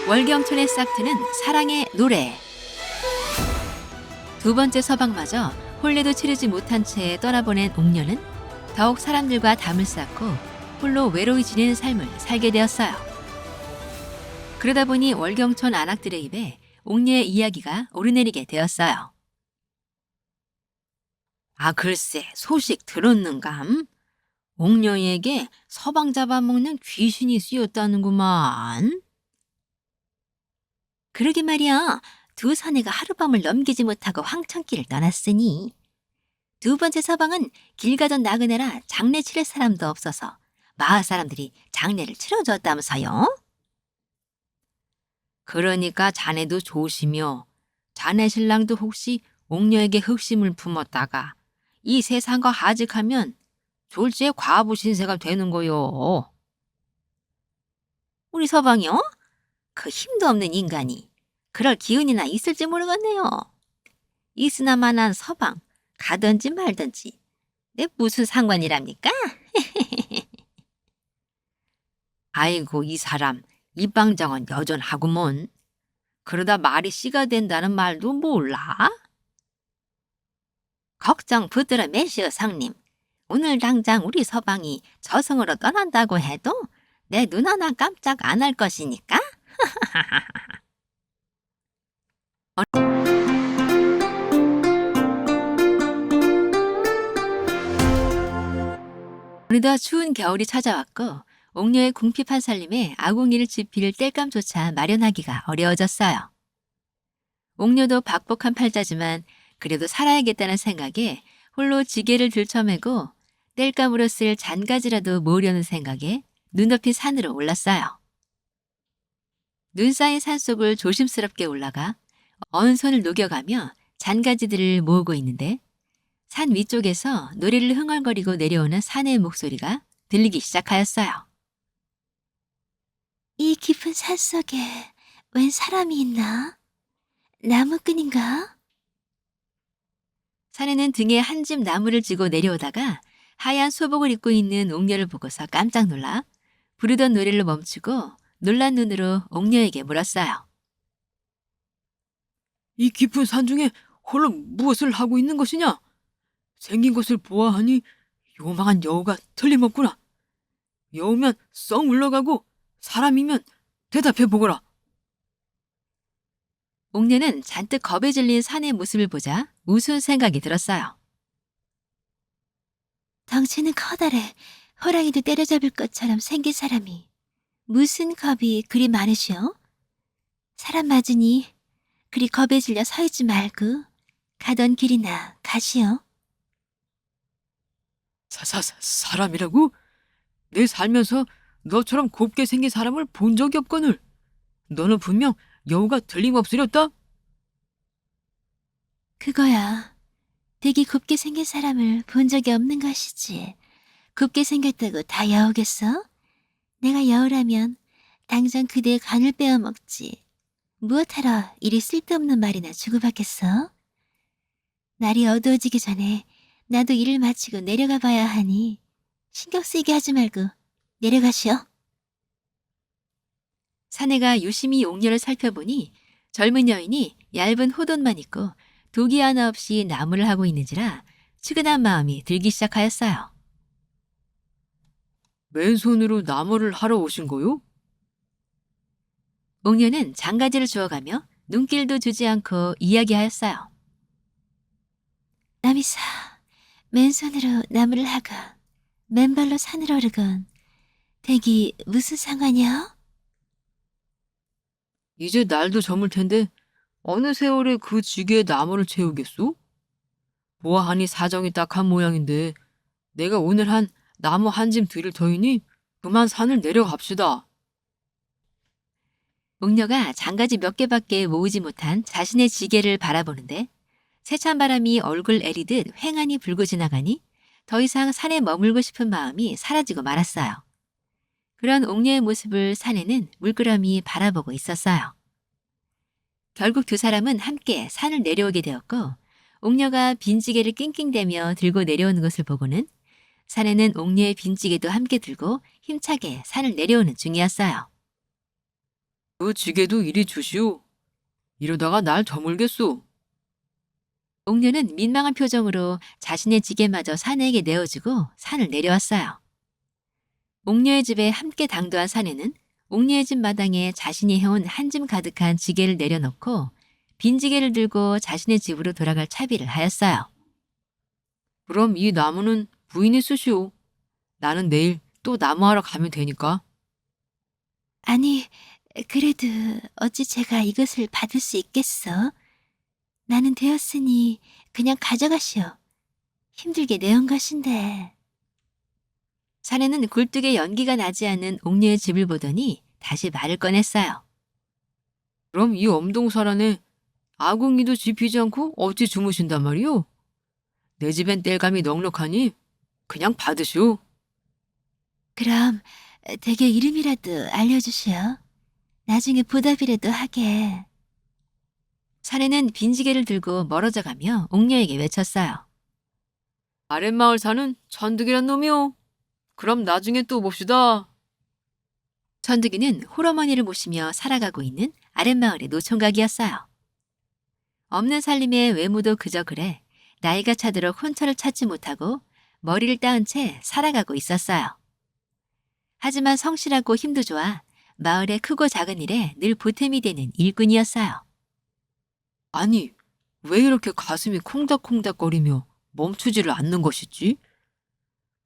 월경촌의 싹트는 사랑의 노래. 두 번째 서방마저 혼례도 치르지 못한 채 떠나보낸 옥녀는 더욱 사람들과 담을 쌓고 홀로 외로이 지내는 삶을 살게 되었어요. 그러다 보니 월경촌 안악들의 입에 옥녀의 이야기가 오르내리게 되었어요. 아, 글쎄, 소식 들었는감? 옥녀에게 서방 잡아먹는 귀신이 쓰였다는구만. 그러게 말이야. 두 사내가 하룻밤을 넘기지 못하고 황천길을 떠났으니 두 번째 서방은 길 가던 나그네라 장례 치를 사람도 없어서 마을 사람들이 장례를 치러줬다면서요. 그러니까 자네도 조심여. 자네 신랑도 혹시 옥녀에게 흑심을 품었다가 이 세상과 하직하면 졸지에 과부 신세가 되는 거요. 우리 서방이요? 그 힘도 없는 인간이 그럴 기운이나 있을지 모르겠네요. 있으나마난 서방 가든지 말든지 내 무슨 상관이랍니까? 아이고, 이 사람 입방정은 여전하구먼. 그러다 말이 씨가 된다는 말도 몰라? 걱정 붙들어 매시오, 상님. 오늘 당장 우리 서방이 저승으로 떠난다고 해도 내 눈 하나 깜짝 안 할 것이니까. 어느덧 추운 겨울이 찾아왔고 옥녀의 궁핍한 살림에 아궁이를 지필 땔감조차 마련하기가 어려워졌어요. 옥녀도 박복한 팔자지만 그래도 살아야겠다는 생각에 홀로 지게를 들쳐매고 땔감으로 쓸 잔가지라도 모으려는 생각에 눈높이 산으로 올랐어요. 눈 쌓인 산속을 조심스럽게 올라가 언손을 녹여가며 잔가지들을 모으고 있는데 산 위쪽에서 노래를 흥얼거리고 내려오는 사내의 목소리가 들리기 시작하였어요. 이 깊은 산속에 웬 사람이 있나? 나무꾼인가? 사내는 등에 한 짐 나무를 지고 내려오다가 하얀 소복을 입고 있는 옥녀를 보고서 깜짝 놀라 부르던 노래를 멈추고 놀란 눈으로 옥녀에게 물었어요. 이 깊은 산중에 홀로 무엇을 하고 있는 것이냐? 생긴 것을 보아하니 요망한 여우가 틀림없구나. 여우면 썩 물러가고 사람이면 대답해보거라. 옥녀는 잔뜩 겁에 질린 사내의 모습을 보자 우스운 생각이 들었어요. 덩치는 커다래 호랑이도 때려잡을 것처럼 생긴 사람이 무슨 겁이 그리 많으시오? 사람 맞으니 그리 겁에 질려 서 있지 말고 가던 길이나 가시오. 사람이라고? 내 살면서 너처럼 곱게 생긴 사람을 본 적이 없거늘. 너는 분명 여우가 틀림없으렸다? 그거야. 되게 곱게 생긴 사람을 본 적이 없는 것이지. 곱게 생겼다고 다 여우겠어? 내가 여우라면 당장 그대의 간을 빼어먹지. 무엇하러 이리 쓸데없는 말이나 주고받겠어? 날이 어두워지기 전에 나도 일을 마치고 내려가 봐야 하니 신경 쓰이게 하지 말고 내려가시오. 사내가 유심히 옥녀를 살펴보니 젊은 여인이 얇은 호돈만 입고 도기 하나 없이 나무를 하고 있는지라 측은한 마음이 들기 시작하였어요. 맨손으로 나무를 하러 오신 거요? 옥녀는 장가지를 주워가며 눈길도 주지 않고 이야기하였어요. 남이사, 맨손으로 나무를 하건 맨발로 산을 오르건 대기 무슨 상관이야? 이제 날도 저물 텐데 어느 세월에 그 지게에 나무를 채우겠소? 보아하니 사정이 딱한 모양인데 내가 오늘 한 나무 한 짐 드릴 터이니 그만 산을 내려갑시다. 옥녀가 장가지 몇 개밖에 모으지 못한 자신의 지게를 바라보는데 세찬 바람이 얼굴 애리듯 횡하니 불고 지나가니 더 이상 산에 머물고 싶은 마음이 사라지고 말았어요. 그런 옥녀의 모습을 사내는 물끄러미 바라보고 있었어요. 결국 두 사람은 함께 산을 내려오게 되었고 옥녀가 빈지게를 낑낑대며 들고 내려오는 것을 보고는 사내는 옥녀의 빈지게도 함께 들고 힘차게 산을 내려오는 중이었어요. 그 지게도 이리 주시오. 이러다가 날 저물겠소. 옥녀는 민망한 표정으로 자신의 지게마저 사내에게 내어주고 산을 내려왔어요. 옥녀의 집에 함께 당도한 사내는 옥녀의 집 마당에 자신이 해온 한 짐 가득한 지게를 내려놓고 빈 지게를 들고 자신의 집으로 돌아갈 차비를 하였어요. 그럼 이 나무는 부인이 쓰시오. 나는 내일 또 나무하러 가면 되니까. 아니, 그래도 어찌 제가 이것을 받을 수 있겠어? 나는 되었으니 그냥 가져가시오. 힘들게 내온 것인데. 사내는 굴뚝에 연기가 나지 않는 옥녀의 집을 보더니 다시 말을 꺼냈어요. 그럼 이 엄동설 안에 아궁이도 지피지 않고 어찌 주무신단 말이오? 내 집엔 땔감이 넉넉하니 그냥 받으시오. 그럼 댁의 이름이라도 알려주시오. 나중에 보답이라도 하게. 사내는 빈지게를 들고 멀어져 가며 옥녀에게 외쳤어요. 아랫마을 사는 천득이란 놈이오. 그럼 나중에 또 봅시다. 천득이는 홀어머니를 모시며 살아가고 있는 아랫마을의 노총각이었어요. 없는 살림의 외모도 그저 그래 나이가 차도록 혼처를 찾지 못하고 머리를 따은 채 살아가고 있었어요. 하지만 성실하고 힘도 좋아 마을의 크고 작은 일에 늘 보탬이 되는 일꾼이었어요. 아니, 왜 이렇게 가슴이 콩닥콩닥거리며 멈추지를 않는 것이지?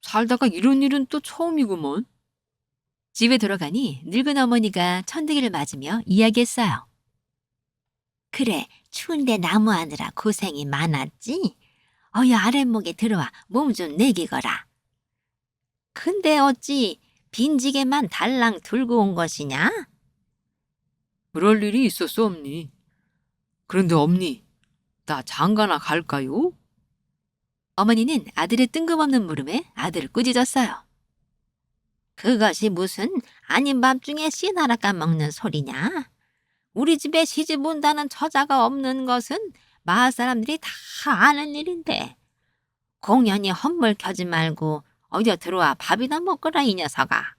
살다가 이런 일은 또 처음이구먼. 집에 들어가니 늙은 어머니가 천득이를 맞으며 이야기했어요. 그래, 추운데 나무하느라 고생이 많았지? 어여 아랫목에 들어와 몸 좀 내기거라. 근데 어찌 빈지게만 달랑 들고 온 것이냐? 그럴 일이 있었어, 엄니. 그런데 엄니, 나 장가나 갈까요? 어머니는 아들의 뜬금없는 물음에 아들을 꾸짖었어요. 그것이 무슨 아닌 밤중에 씨나라 까먹는 소리냐? 우리 집에 시집 온다는 처자가 없는 것은 마을 사람들이 다 아는 일인데 공연히 헛물 켜지 말고 어여 들어와 밥이나 먹거라 이 녀석아.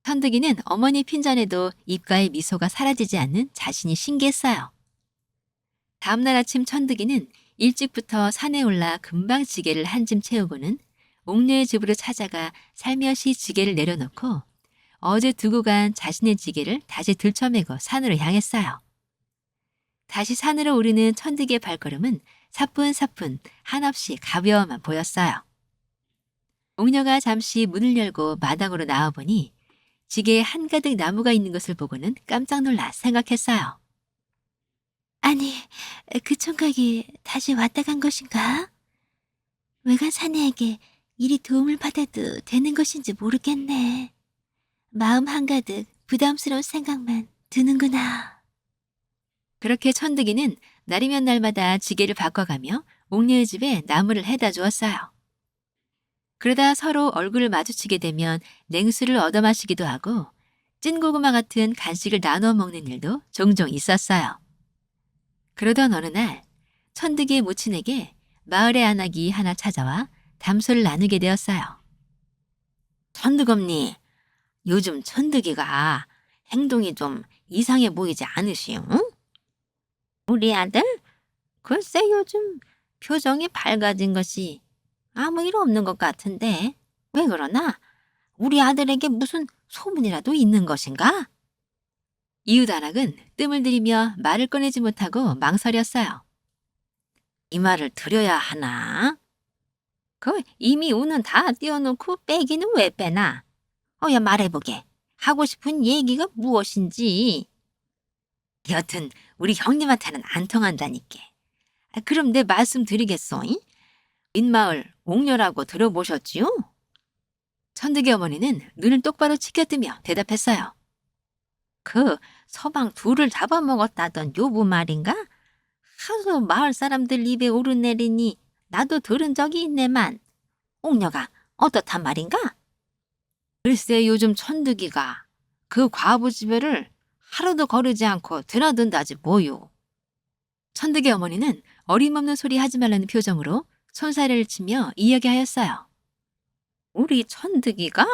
천득이는 어머니 핀잔에도 입가에 미소가 사라지지 않는 자신이 신기했어요. 다음날 아침 천득이는 일찍부터 산에 올라 금방 지게를 한 짐 채우고는 옥녀의 집으로 찾아가 살며시 지게를 내려놓고 어제 두고 간 자신의 지게를 다시 들쳐매고 산으로 향했어요. 다시 산으로 오르는 천득이의 발걸음은 사뿐사뿐 한없이 가벼워만 보였어요. 옥녀가 잠시 문을 열고 마당으로 나와보니 지게에 한가득 나무가 있는 것을 보고는 깜짝 놀라 생각했어요. 아니, 그 총각이 다시 왔다 간 것인가? 외간 사내에게 이리 도움을 받아도 되는 것인지 모르겠네. 마음 한가득 부담스러운 생각만 드는구나. 그렇게 천득이는 날이면 날마다 지게를 바꿔가며 옥녀의 집에 나무를 해다 주었어요. 그러다 서로 얼굴을 마주치게 되면 냉수를 얻어 마시기도 하고 찐고구마 같은 간식을 나누어 먹는 일도 종종 있었어요. 그러던 어느 날 천득이의 모친에게 마을의 아낙이 하나 찾아와 담소를 나누게 되었어요. 천득엄니, 요즘 천득이가 행동이 좀 이상해 보이지 않으시오? 우리 아들? 글쎄 요즘 표정이 밝아진 것이 아무 일 없는 것 같은데 왜 그러나? 우리 아들에게 무슨 소문이라도 있는 것인가? 이웃 아낙은 뜸을 들이며 말을 꺼내지 못하고 망설였어요. 이 말을 드려야 하나? 이미 우는 다 띄워놓고 빼기는 왜 빼나? 어야 말해보게. 하고 싶은 얘기가 무엇인지. 여튼 우리 형님한테는 안 통한다니까. 그럼 내 말씀 드리겠소. 윗마을 옥녀라고 들어보셨지요? 천득이 어머니는 눈을 똑바로 치켜뜨며 대답했어요. 그 서방 둘을 잡아먹었다던 요부 말인가? 하도 마을 사람들 입에 오르내리니 나도 들은 적이 있네만. 옥녀가 어떻단 말인가? 글쎄 요즘 천득이가 그 과부 집에를 하루도 거르지 않고 드나든다지 뭐요. 천득의 어머니는 어림없는 소리 하지 말라는 표정으로 손사래를 치며 이야기하였어요. 우리 천득이가?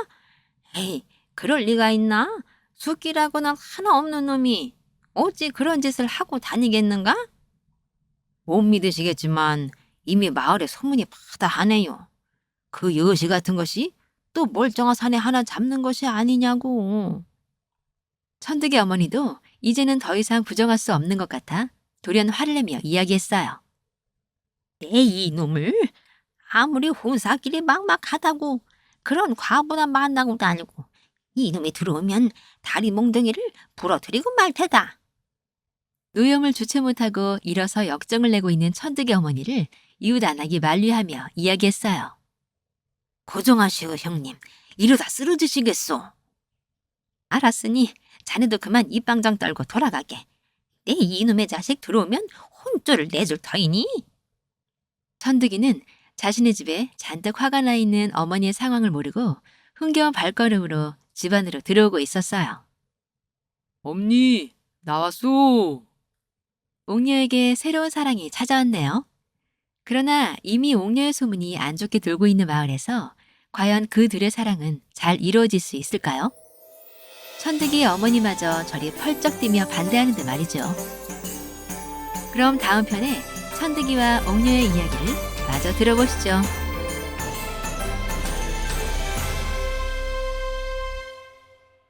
에이, 그럴 리가 있나? 숫기라고는 하나 없는 놈이 어찌 그런 짓을 하고 다니겠는가? 못 믿으시겠지만 이미 마을에 소문이 파다하네요. 그 여시 같은 것이 또 멀쩡한 사내 하나 잡는 것이 아니냐고. 천득의 어머니도 이제는 더 이상 부정할 수 없는 것 같아 돌연 화를 내며 이야기했어요. 내 이놈을 아무리 혼사길이 막막하다고 그런 과부나 만나고 다니고 이놈이 들어오면 다리 몽둥이를 부러뜨리고 말 테다. 노염을 주체 못하고 일어서 역정을 내고 있는 천득의 어머니를 이웃 안하기 만류하며 이야기했어요. 고정하시오 형님. 이러다 쓰러지시겠소. 알았으니 자네도 그만 입방정 떨고 돌아가게. 내 이놈의 자식 들어오면 혼쭐을 내줄 터이니. 천득이는 자신의 집에 잔뜩 화가 나 있는 어머니의 상황을 모르고 흥겨운 발걸음으로 집 안으로 들어오고 있었어요. 엄니, 나왔소. 옥녀에게 새로운 사랑이 찾아왔네요. 그러나 이미 옥녀의 소문이 안 좋게 돌고 있는 마을에서 과연 그들의 사랑은 잘 이루어질 수 있을까요? 천득이 어머니마저 저리 펄쩍 뛰며 반대하는데 말이죠. 그럼 다음 편에 천득이와 옥녀의 이야기를 마저 들어보시죠.